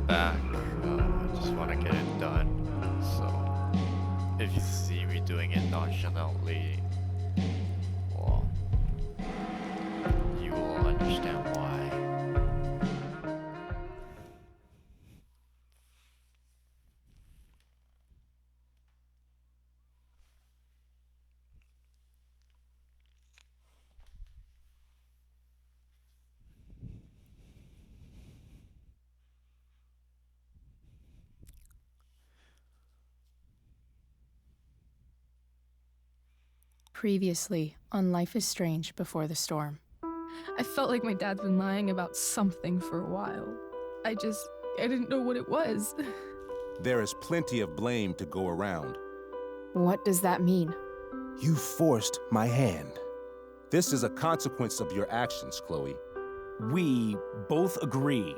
back. I just want to get it done. So, if you see me doing it nonchalantly, well, you will understand why. Previously on Life is Strange Before the Storm. I felt like my dad's been lying about something for a while. I didn't know what it was. There is plenty of blame to go around. What does that mean? You forced my hand. This is a consequence of your actions, Chloe. We both agree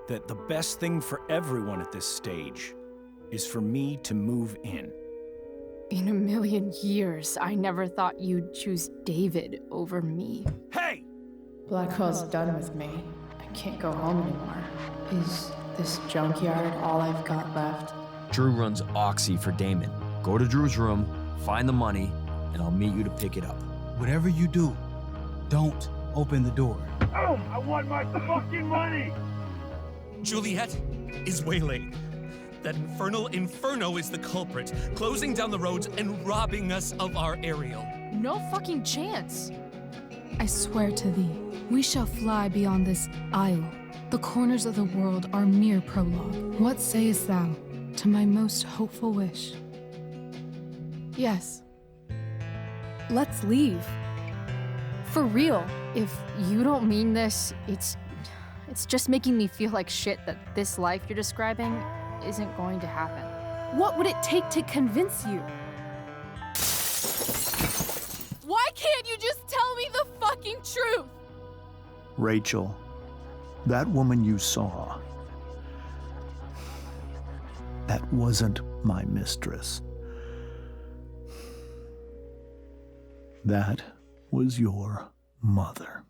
that the best thing for everyone at this stage is for me to move in. In a million years, I never thought you'd choose David over me. Hey! Blackwell's done with me. I can't go home anymore. Is this junkyard all I've got left? Drew runs Oxy for Damon. Go to Drew's room, find the money, and I'll meet you to pick it up. Whatever you do, don't open the door. Oh, I want my fucking money! Juliet is waylaid. That infernal Inferno is the culprit, closing down the roads and robbing us of our Ariel. No fucking chance. I swear to thee, we shall fly beyond this isle. The corners of the world are mere prologue. What sayest thou to my most hopeful wish? Yes. Let's leave. For real. If you don't mean this, it's just making me feel like shit that this life you're describing isn't going to happen. What would it take to convince you? Why can't you just tell me the fucking truth? Rachel, that woman you saw, that wasn't my mistress. That was your mother.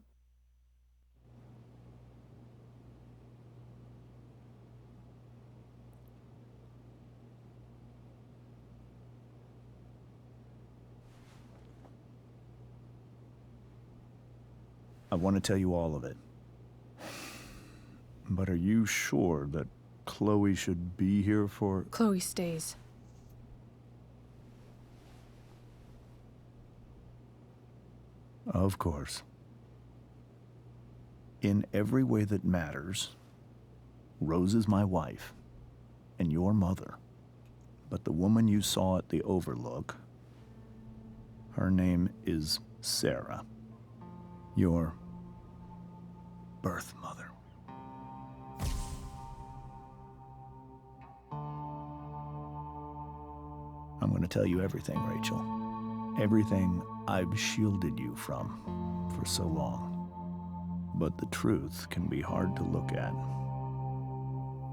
I want to tell you all of it. But are you sure that Chloe should be here for... Chloe stays. Of course. In every way that matters, Rose is my wife and your mother. But the woman you saw at the Overlook, her name is Sarah, your birth mother. I'm going to tell you everything, Rachel. Everything I've shielded you from for so long. But the truth can be hard to look at.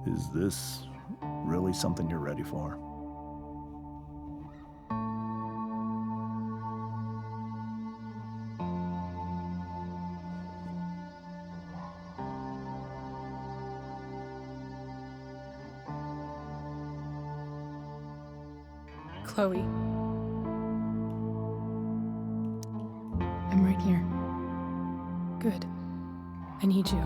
Is this really something you're ready for? Chloe. I'm right here. Good. I need you.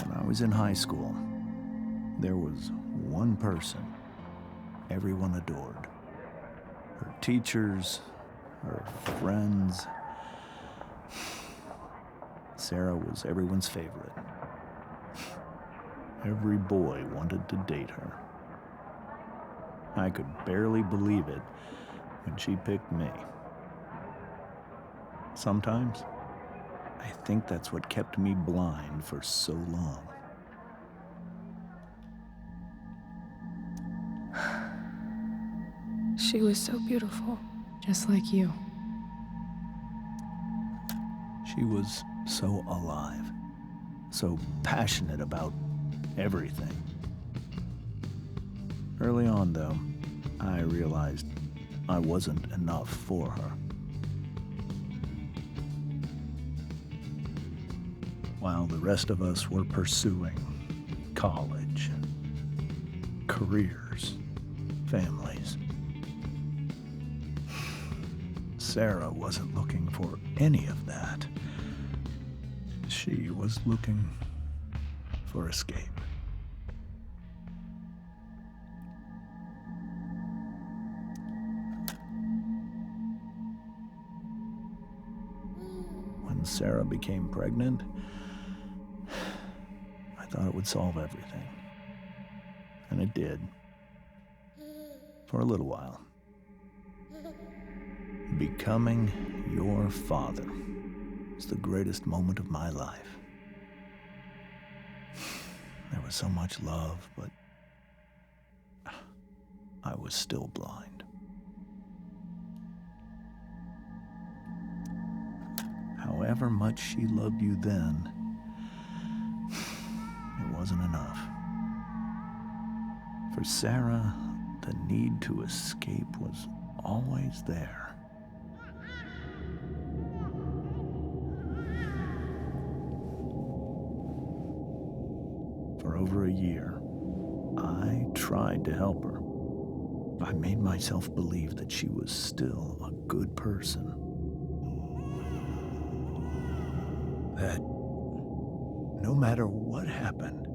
When I was in high school, there was one person everyone adored. Her teachers, her friends. Sarah was everyone's favorite. Every boy wanted to date her. I could barely believe it when she picked me. Sometimes, I think that's what kept me blind for so long. She was so beautiful. just like you. She was so alive, so passionate about everything. Early on, though, I realized I wasn't enough for her. While the rest of us were pursuing college, careers, families, Sarah wasn't looking for any of that. She was looking for escape. When Sarah became pregnant, I thought it would solve everything. And it did. For a little while. Becoming your father was the greatest moment of my life. There was so much love, but I was still blind. However much she loved you then, it wasn't enough. For Sarah, the need to escape was always there. For over a year, I tried to help her. I made myself believe that she was still a good person. That no matter what happened,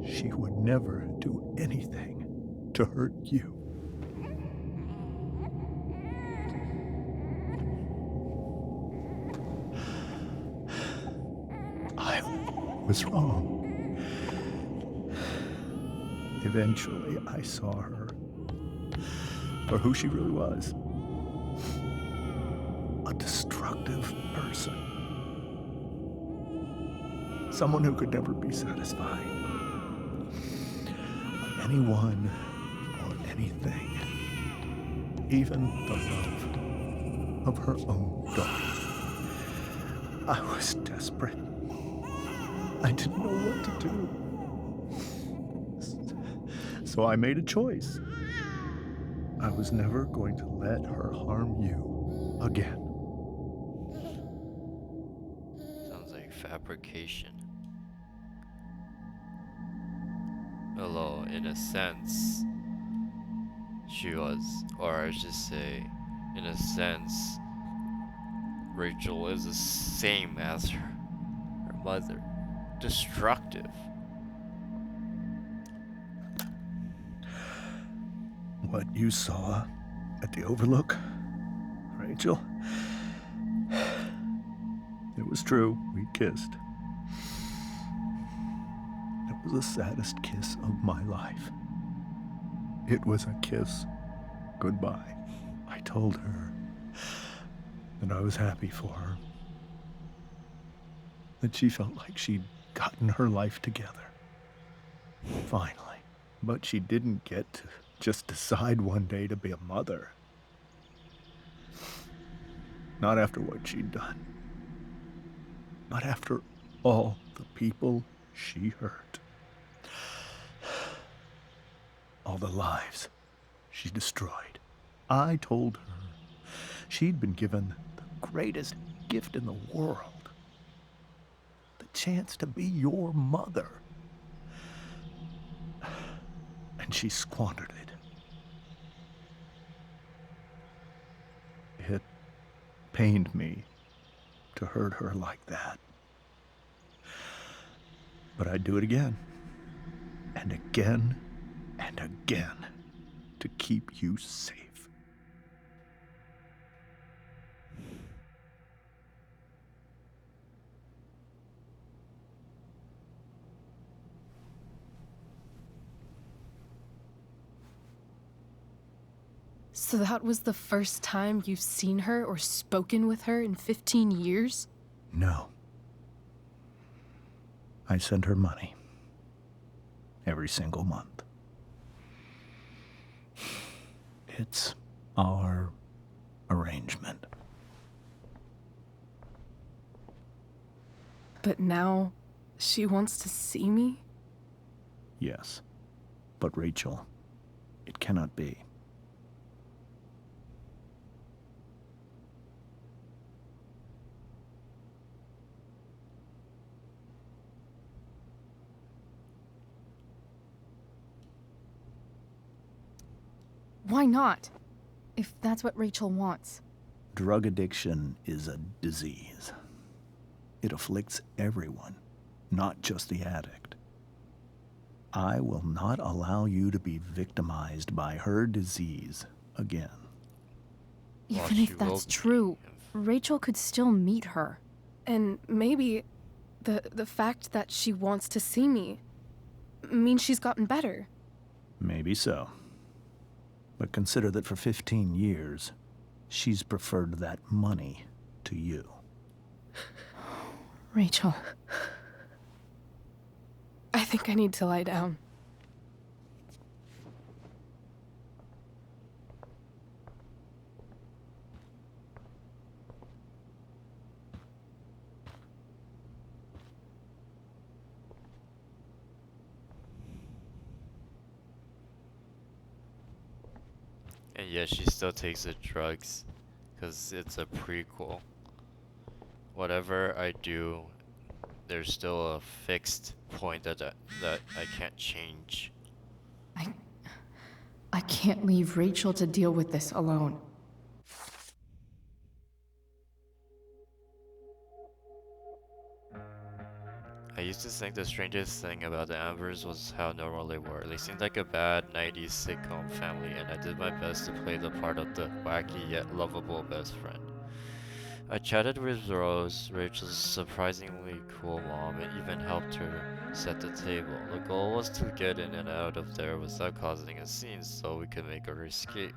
she would never do anything to hurt you. I was wrong. Eventually, I saw her for who she really was. A destructive person. Someone who could never be satisfied by anyone or anything. Even the love of her own daughter. I was desperate. I didn't know what to do. So I made a choice. I was never going to let her harm you again. Sounds like fabrication. Although, in a sense, she was, or I should say, in a sense, Rachel is the same as her mother. Destructive. What you saw at the Overlook, Rachel, it was true. We kissed. It was the saddest kiss of my life. It was a kiss goodbye. I told her that I was happy for her. That she felt like she'd gotten her life together. Finally. But she didn't get to just decide one day to be a mother. Not after what she'd done. Not after all the people she hurt. All the lives she destroyed. I told her she'd been given the greatest gift in the world. The chance to be your mother. And she squandered it. It pained me to hurt her like that. But I'd do it again. And again and again to keep you safe. So that was the first time you've seen her or spoken with her in 15 years? No. I sent her money. Every single month. It's our arrangement. But now she wants to see me? Yes. But Rachel, it cannot be. Why not? If that's what Rachel wants. Drug addiction is a disease. It afflicts everyone, not just the addict. I will not allow you to be victimized by her disease again. Well, Even she if that's will be. true, Rachel could still meet her. And maybe the fact that she wants to see me means she's gotten better. Maybe so. But consider that for 15 years, she's preferred that money to you. Rachel. I think I need to lie down. And yeah, she still takes the drugs, because it's a prequel. Whatever I do, there's still a fixed point that I can't change. I can't leave Rachel to deal with this alone. I used to think the strangest thing about the Ambers was how normal they were. They seemed like a bad 90s sitcom family, and I did my best to play the part of the wacky yet lovable best friend. I chatted with Rose, Rachel's surprisingly cool mom, and even helped her set the table. The goal was to get in and out of there without causing a scene so we could make our escape.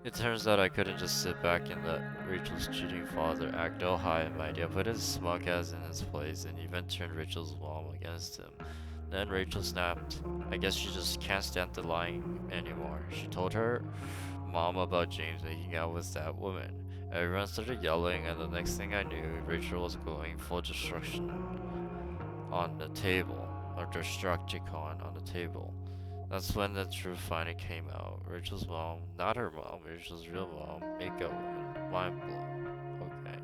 It turns out I couldn't just sit back and let Rachel's cheating father act all high and mighty. I put his smug ass in his place and even turned Rachel's mom against him. Then Rachel snapped. I guess she just can't stand the lying anymore. She told her mom about James making out with that woman. Everyone started yelling, and the next thing I knew, Rachel was going full destruction on the table, or Destructicon on the table. That's when the truth finally came out. Rachel's mom, not her mom, Rachel's real mom, makeup woman. Mind blown. Okay.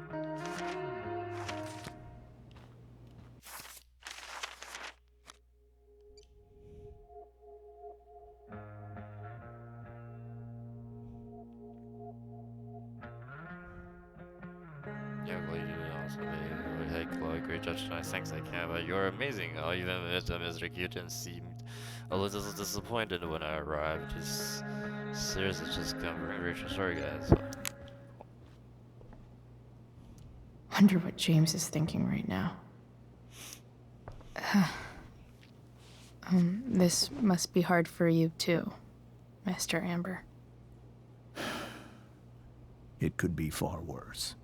Yeah, Chloe, you did it awesome. Hey, Chloe, great job tonight. Thanks, I can, but you're amazing. I'll even admit Mr. Cuten seemed a little disappointed when I arrived. Just seriously, just come bring Rachel. Sorry, guys. Wonder what James is thinking right now. This must be hard for you too, Mr. Amber. It could be far worse.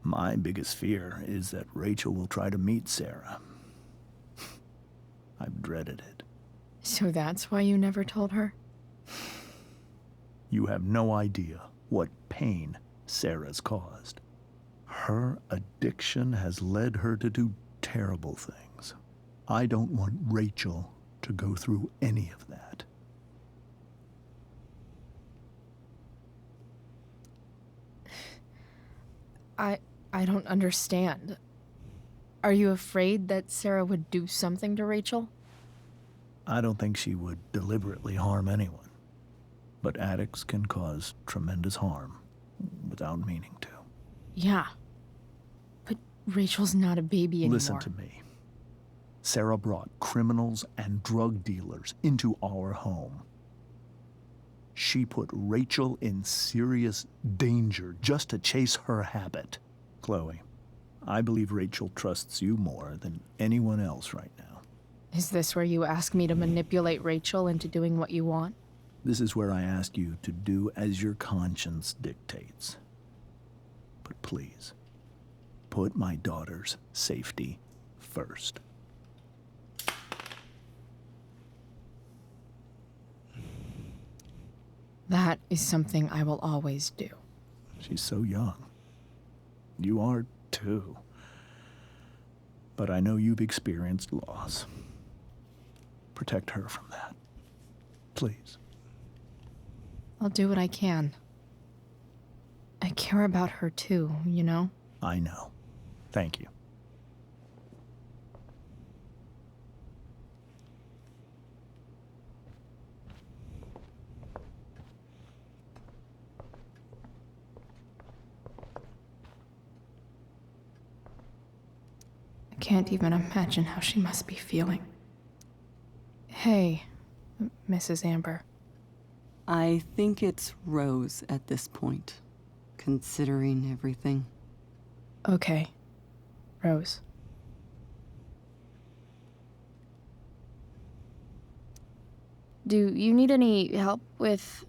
My biggest fear is that Rachel will try to meet Sarah. I've dreaded it. So that's why you never told her? You have no idea what pain Sarah's caused. Her addiction has led her to do terrible things. I don't want Rachel to go through any of that. I don't understand. Are you afraid that Sarah would do something to Rachel? I don't think she would deliberately harm anyone. But addicts can cause tremendous harm without meaning to. Yeah. But Rachel's not a baby anymore. Listen to me. Sarah brought criminals and drug dealers into our home. She put Rachel in serious danger just to chase her habit. Chloe, I believe Rachel trusts you more than anyone else right now. Is this where you ask me to manipulate Rachel into doing what you want? This is where I ask you to do as your conscience dictates. But please, put my daughter's safety first. That is something I will always do. She's so young. You are too. But I know you've experienced loss. Protect her from that. Please. I'll do what I can. I care about her too, you know? I know. Thank you. I can't even imagine how she must be feeling. Hey, Mrs. Amber. I think it's Rose at this point, considering everything. Okay, Rose. Do you need any help with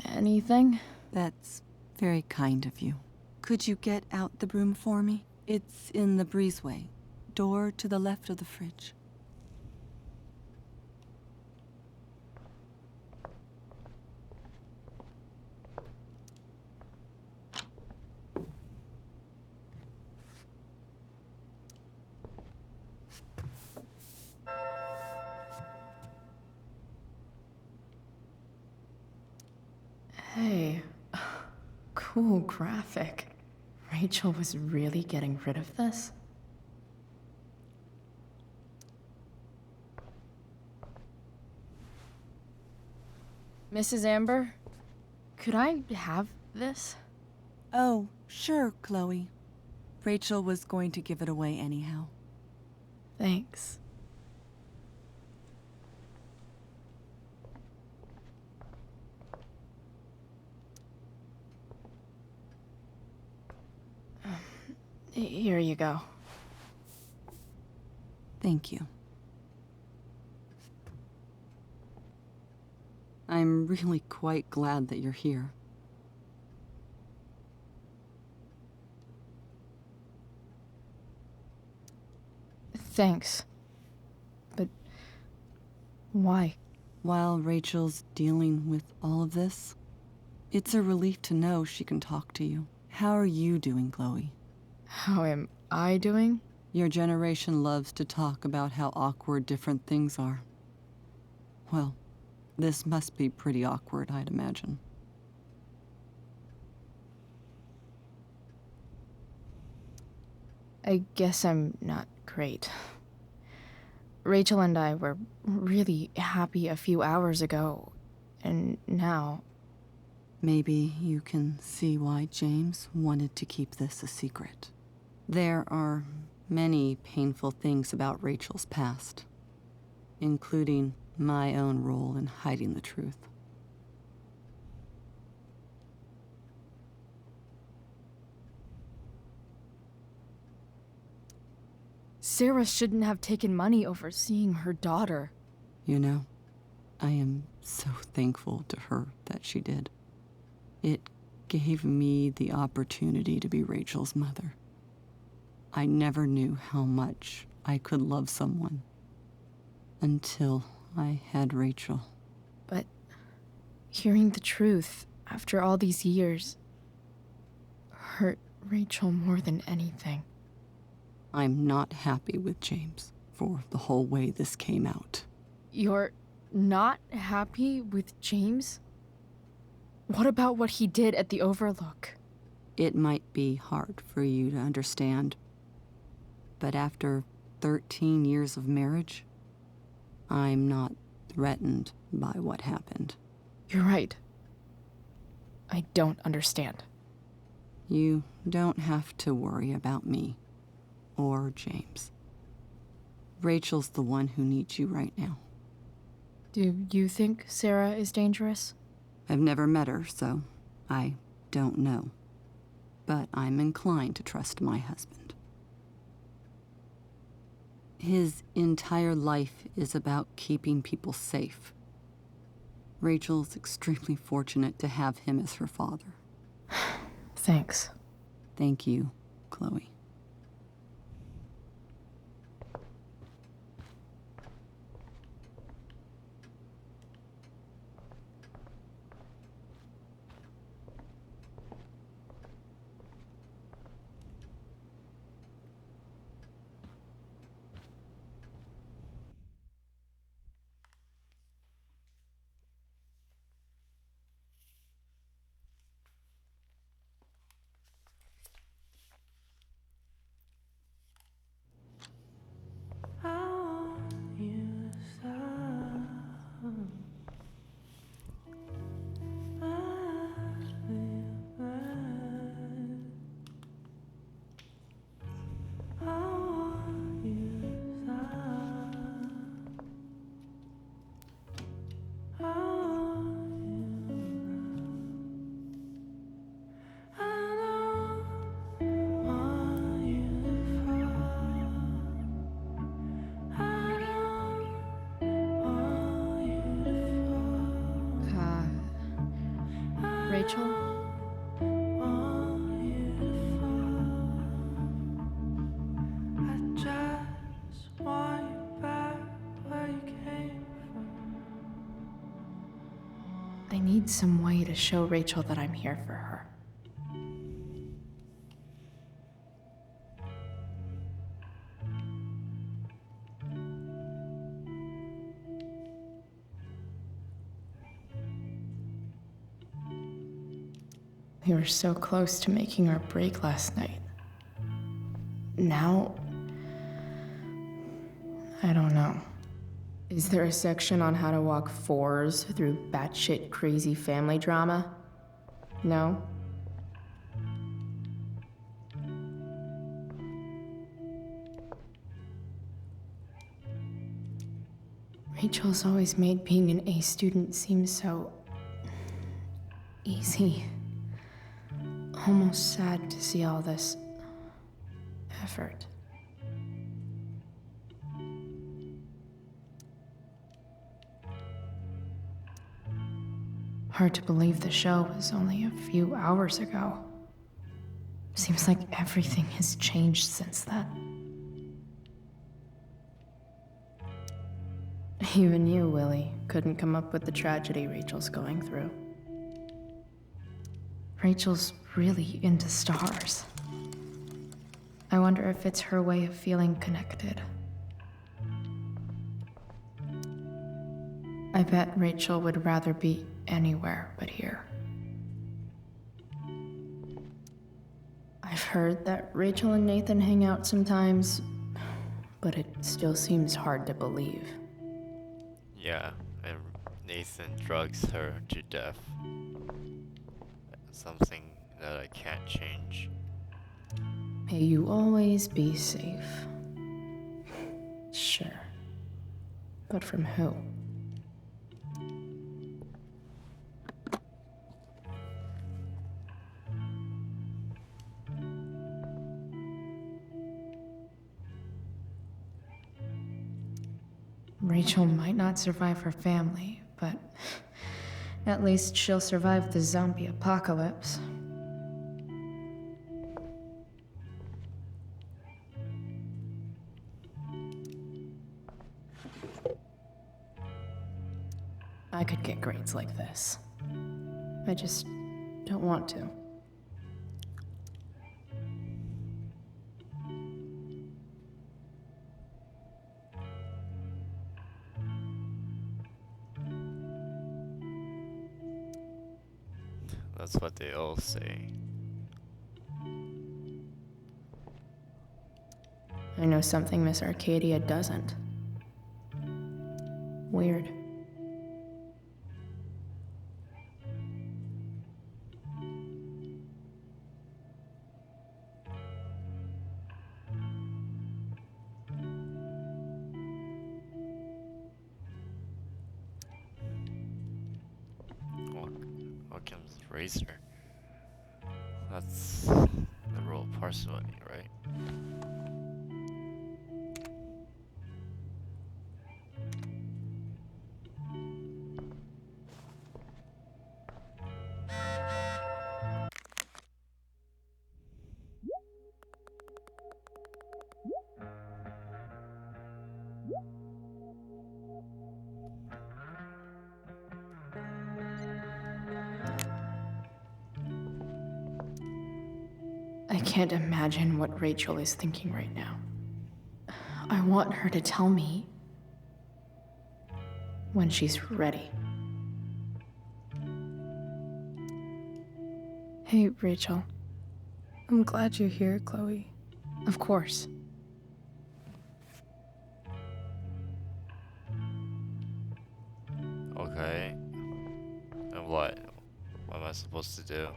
anything? That's very kind of you. Could you get out the broom for me? It's in the breezeway, door to the left of the fridge. Hey, cool graphic. Rachel was really getting rid of this? Mrs. Amber, could I have this? Oh, sure, Chloe. Rachel was going to give it away anyhow. Thanks. Here you go. Thank you. I'm really quite glad that you're here. Thanks. But why? While Rachel's dealing with all of this, it's a relief to know she can talk to you. How are you doing, Chloe? How am I doing? Your generation loves to talk about how awkward different things are. Well, this must be pretty awkward, I'd imagine. I guess I'm not great. Rachel and I were really happy a few hours ago, and now... Maybe you can see why James wanted to keep this a secret. There are many painful things about Rachel's past, including my own role in hiding the truth. Sarah shouldn't have taken money over seeing her daughter. You know, I am so thankful to her that she did. It gave me the opportunity to be Rachel's mother. I never knew how much I could love someone until I had Rachel. But hearing the truth after all these years hurt Rachel more than anything. I'm not happy with James for the whole way this came out. You're not happy with James? What about what he did at the Overlook? It might be hard for you to understand, but after 13 years of marriage, I'm not threatened by what happened. You're right. I don't understand. You don't have to worry about me or James. Rachel's the one who needs you right now. Do you think Sarah is dangerous? I've never met her, so I don't know. But I'm inclined to trust my husband. His entire life is about keeping people safe. Rachel's extremely fortunate to have him as her father. Thanks. Thank you, Chloe. Rachel? I need some way to show Rachel that I'm here for her. We were so close to making our break last night. Now, I don't know. Is there a section on how to walk fours through batshit crazy family drama? No? Rachel's always made being an A student seem so easy. Almost sad to see all this effort. Hard to believe the show was only a few hours ago. Seems like everything has changed since then. Even you, Willie, couldn't come up with the tragedy Rachel's going through. Rachel's really into stars. I wonder if it's her way of feeling connected. I bet Rachel would rather be anywhere but here. I've heard that Rachel and Nathan hang out sometimes, but it still seems hard to believe. Yeah, and Nathan drugs her to death. Something that I can't change. May you always be safe. Sure. But from who? Rachel might not survive her family, but at least she'll survive the zombie apocalypse. I could get grades like this. I just don't want to. That's what they all say. I know something Miss Arcadia doesn't. Weird. Occam's razor. That's the rule of parsimony, right? I can't imagine what Rachel is thinking right now. I want her to tell me when she's ready. Hey, Rachel. I'm glad you're here, Chloe. Of course. Okay. And what? What am I supposed to do?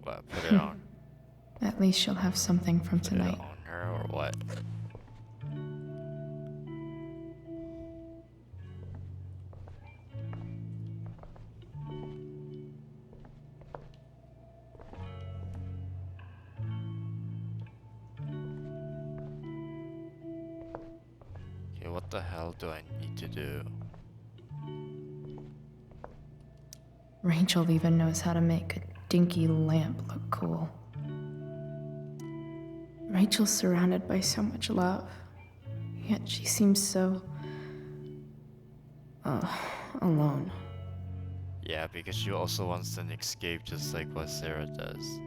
What? Put it on? At least she'll have something from Put tonight. it on her or what? the hell do I need to do? Rachel even knows how to make a dinky lamp look cool. Rachel's surrounded by so much love, yet she seems so... alone. Yeah, because she also wants an escape just like what Sarah does.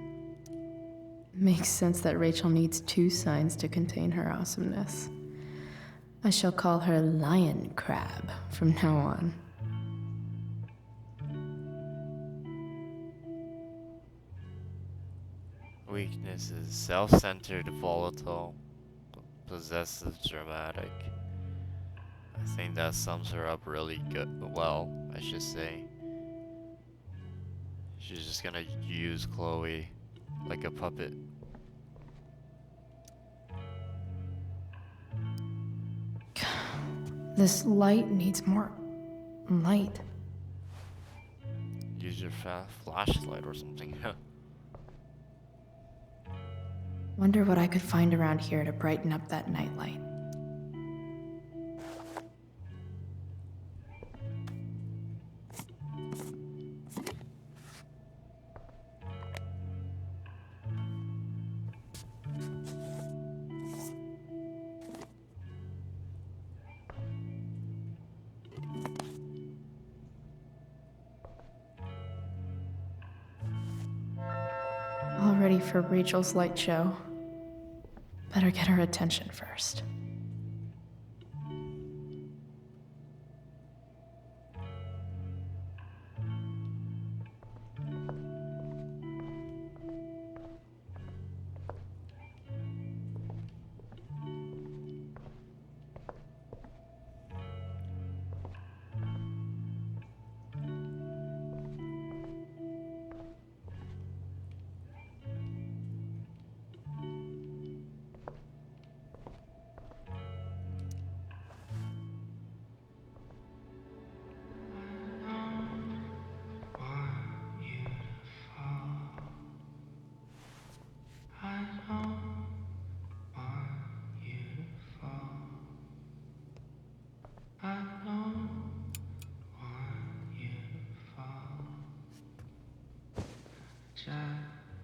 Makes sense that Rachel needs two signs to contain her awesomeness. I shall call her Lion Crab from now on. Weaknesses: self-centered, volatile, possessive, dramatic. I think that sums her up really well, I should say. She's just gonna use Chloe like a puppet. This light needs more light. Use your flashlight or something. Wonder what I could find around here to brighten up that nightlight. All ready for Rachel's light show. Better get her attention first.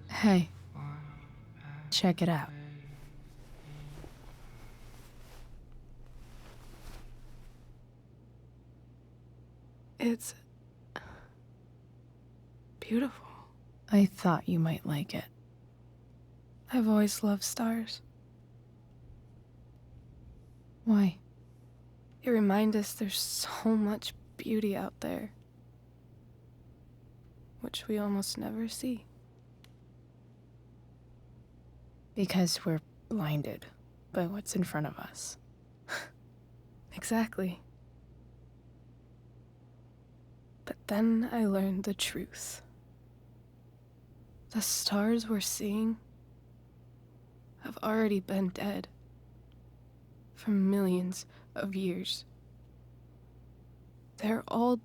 Hey, check it out. It's beautiful. I thought you might like it. I've always loved stars. Why? They remind us there's so much beauty out there, which we almost never see. Because we're blinded by what's in front of us. Exactly. But then I learned the truth. The stars we're seeing have already been dead for millions of years. They're all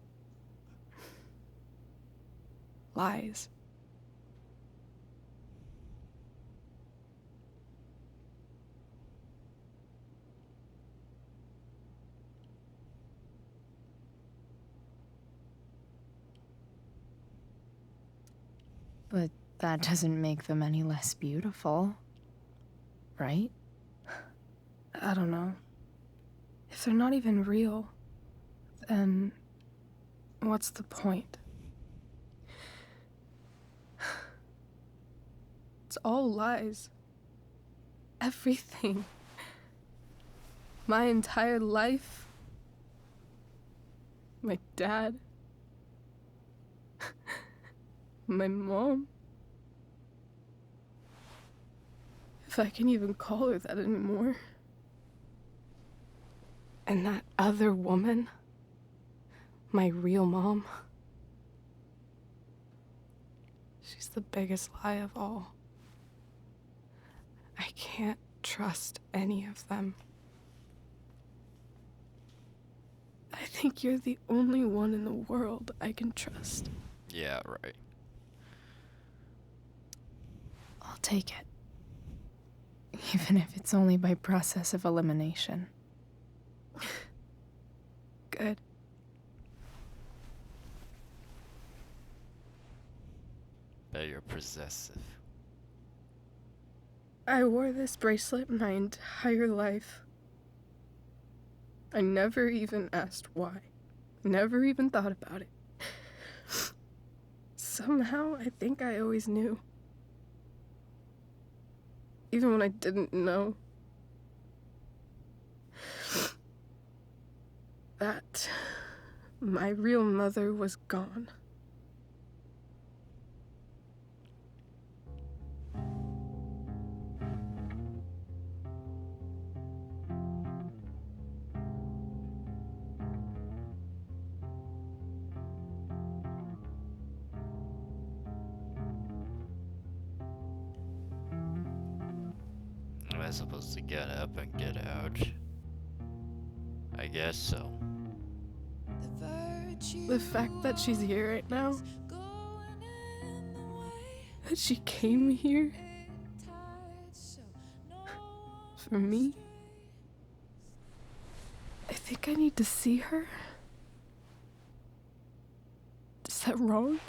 lies. But that doesn't make them any less beautiful, right? I don't know. If they're not even real, then what's the point? It's all lies. Everything. My entire life. My dad. My mom. If I can even call her that anymore. And that other woman. My real mom. She's the biggest lie of all. I can't trust any of them. I think you're the only one in the world I can trust. Yeah, right. I'll take it. Even if it's only by process of elimination. good. Bet you're possessive. I wore this bracelet my entire life. I never even asked why. Never even thought about it. Somehow, I think I always knew. Even when I didn't know. That my real mother was gone. Am I supposed to get up and get out? I guess so. The fact that she's here right now, that she came here for me, I think I need to see her. Is that wrong?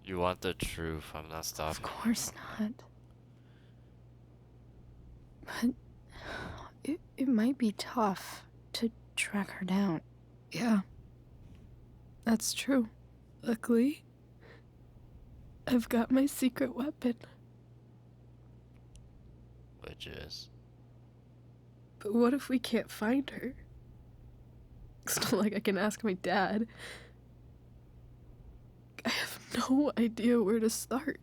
You want the truth, I'm not stopping. Of course not. But it might be tough to track her down. Yeah, that's true. Luckily, I've got my secret weapon. Which is? But what if we can't find her? It's not like I can ask my dad. I have no idea where to start.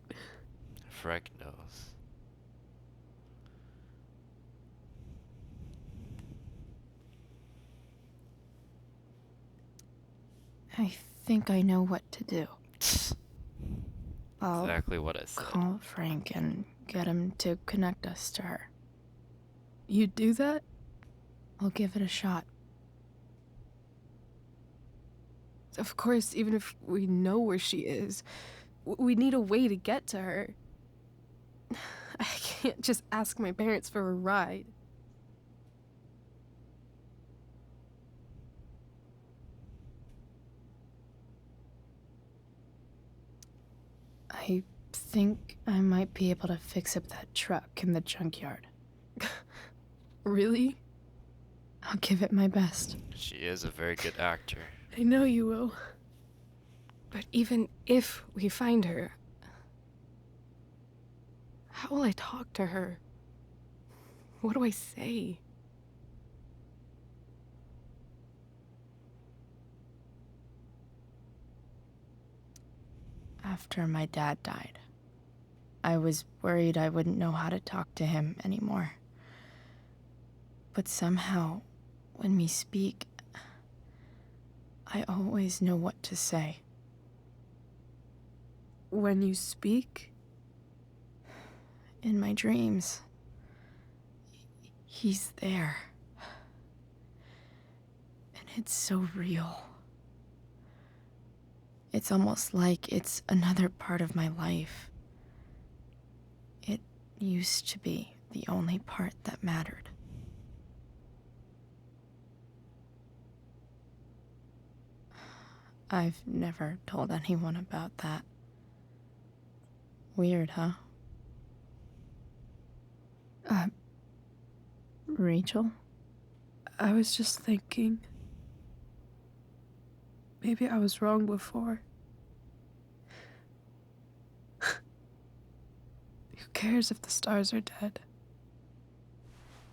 Freck knows. I think I know what to do. I'll Exactly what I said. call Frank and get him to connect us to her. You do that? I'll give it a shot. Of course, even if we know where she is, we need a way to get to her. I can't just ask my parents for a ride. I think I might be able to fix up that truck in the junkyard. Really? I'll give it my best. She is a very good actor. I know you will. But even if we find her, how will I talk to her? What do I say? After my dad died, I was worried I wouldn't know how to talk to him anymore. But somehow, when we speak, I always know what to say. When you speak? In my dreams, he's there. And it's so real. It's almost like it's another part of my life. It used to be the only part that mattered. I've never told anyone about that. Weird, huh? Rachel? I was just thinking. Maybe I was wrong before. Who cares if the stars are dead?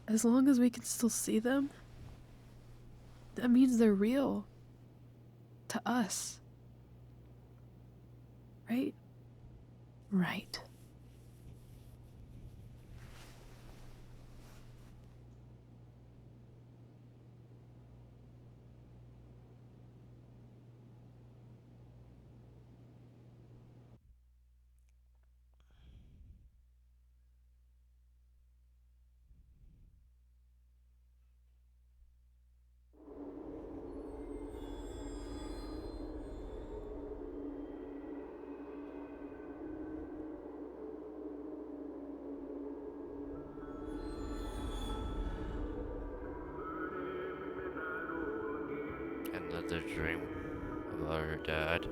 As long as we can still see them, that means they're real. To us. Right? Right. Another dream about her dad.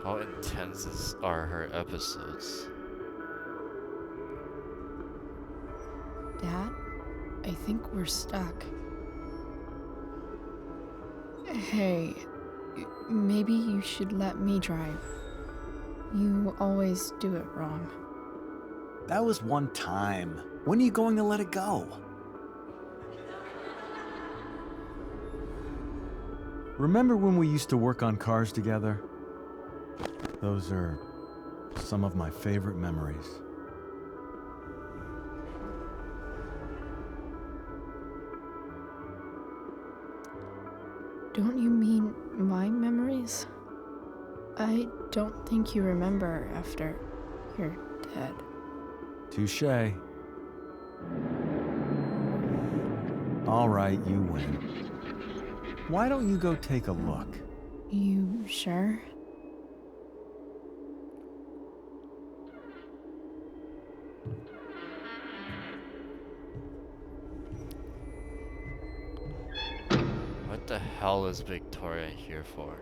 How intense are her episodes? Dad, I think we're stuck. Hey, maybe you should let me drive. You always do it wrong. That was one time. When are you going to let it go? Remember when we used to work on cars together? Those are some of my favorite memories. Don't you mean my memories? I don't think you remember after you're dead. Touché. All right, you win. Why don't you go take a look? You sure? What the hell is Victoria here for?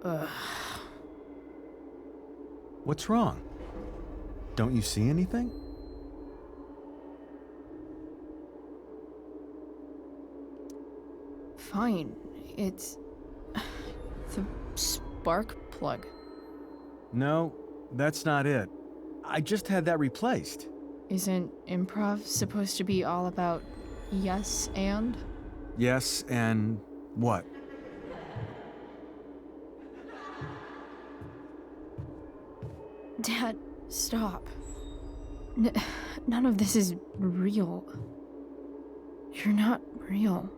Ugh. What's wrong? Don't you see anything? Fine. It's the spark plug. No, that's not it. I just had that replaced. Isn't improv supposed to be all about yes and? Yes, and what? Dad, stop. None of this is real. You're not real.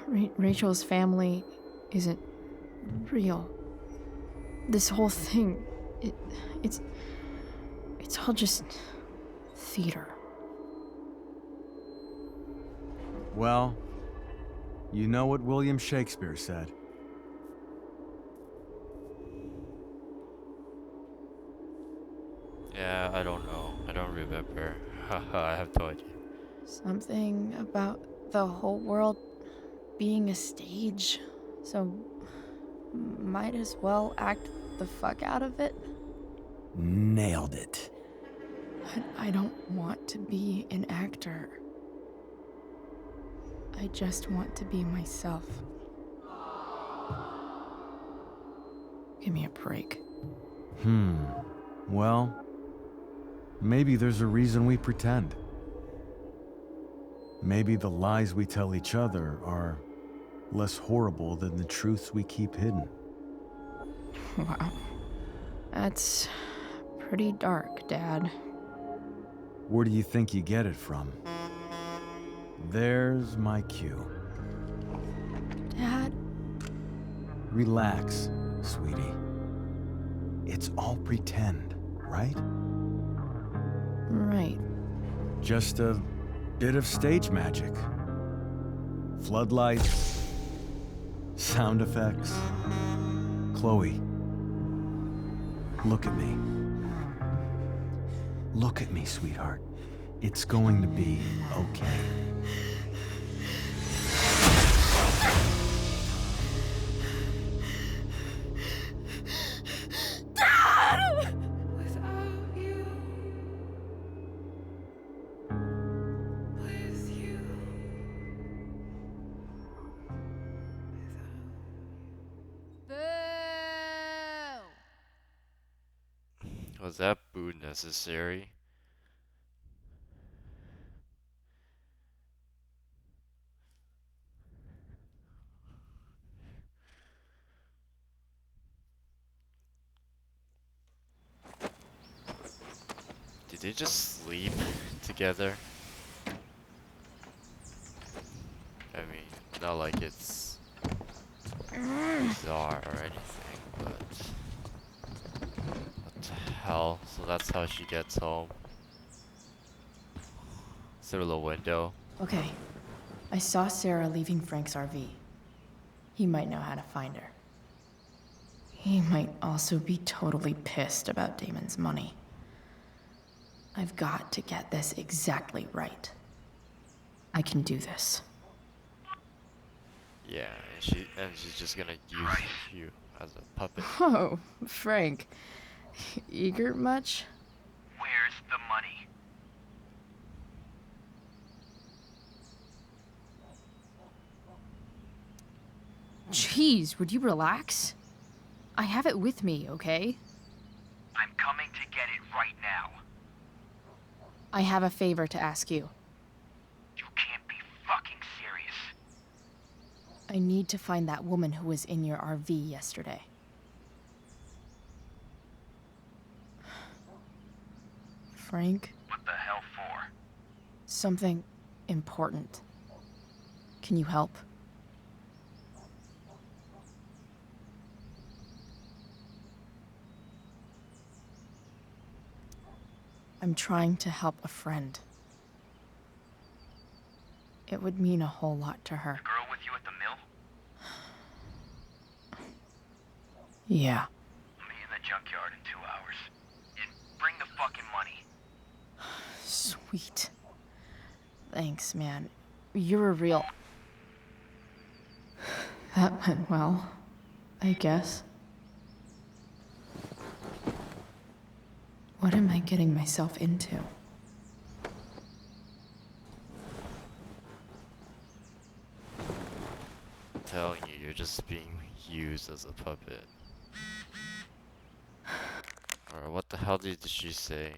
Rachel's family isn't real. This whole thing, it's all just theater. Well, you know what William Shakespeare said. Yeah, I don't know. I don't remember. Haha, I have no idea. Something about the whole world being a stage. So might as well act the fuck out of it. Nailed it. But I don't want to be an actor. I just want to be myself. Give me a break. Well, maybe there's a reason we pretend. Maybe the lies we tell each other are less horrible than the truths we keep hidden. Wow. That's pretty dark, Dad. Where do you think you get it from? There's my cue. Dad? Relax, sweetie. It's all pretend, right? Right. Just a bit of stage magic. Floodlights, sound effects. Chloe, look at me. Look at me, sweetheart. It's going to be okay. Was that boo necessary? Did they just sleep together? I mean, not like it's bizarre or anything, but what the hell? So that's how she gets home. Through the window. Okay. I saw Sarah leaving Frank's RV. He might know how to find her. He might also be totally pissed about Damon's money. I've got to get this exactly right. I can do this. Yeah, and she's just gonna use you as a puppet. Oh, Frank. Eager much? Where's the money? Jeez, would you relax? I have it with me, okay? I'm coming to get it right now. I have a favor to ask you. You can't be fucking serious. I need to find that woman who was in your RV yesterday. Frank? What the hell for? Something important. Can you help? I'm trying to help a friend. It would mean a whole lot to her. The girl with you at the mill? Yeah. Meet in the junkyard in 2 hours. And bring the fucking money. Sweet. Thanks, man. You're a real... That went well, I guess. What am I getting myself into? I'm telling you, you're just being used as a puppet. Or what the hell did she say?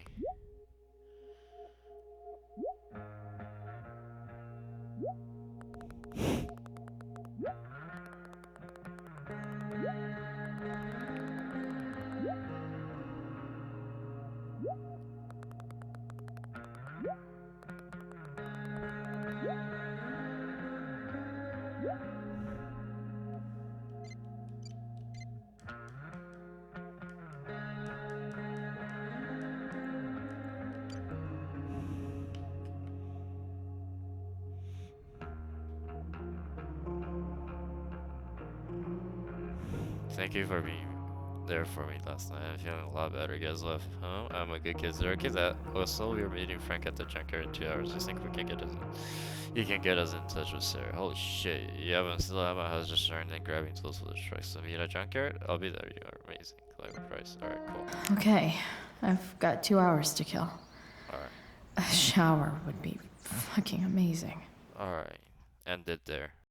Thank you for being there for me last night. I'm feeling a lot better. You guys left home. I'm a good kid. Okay, that also we're meeting Frank at the junkyard in 2 hours. I think we can get us in. You can get us in touch with Sarah. Holy shit. Yeah, I'm still at my house just starting and grabbing tools for the truck. So meet at junkyard? I'll be there. You are amazing. Collect the price. Alright, cool. Okay, I've got 2 hours to kill. Alright. A shower would be fucking amazing. Alright. End it there.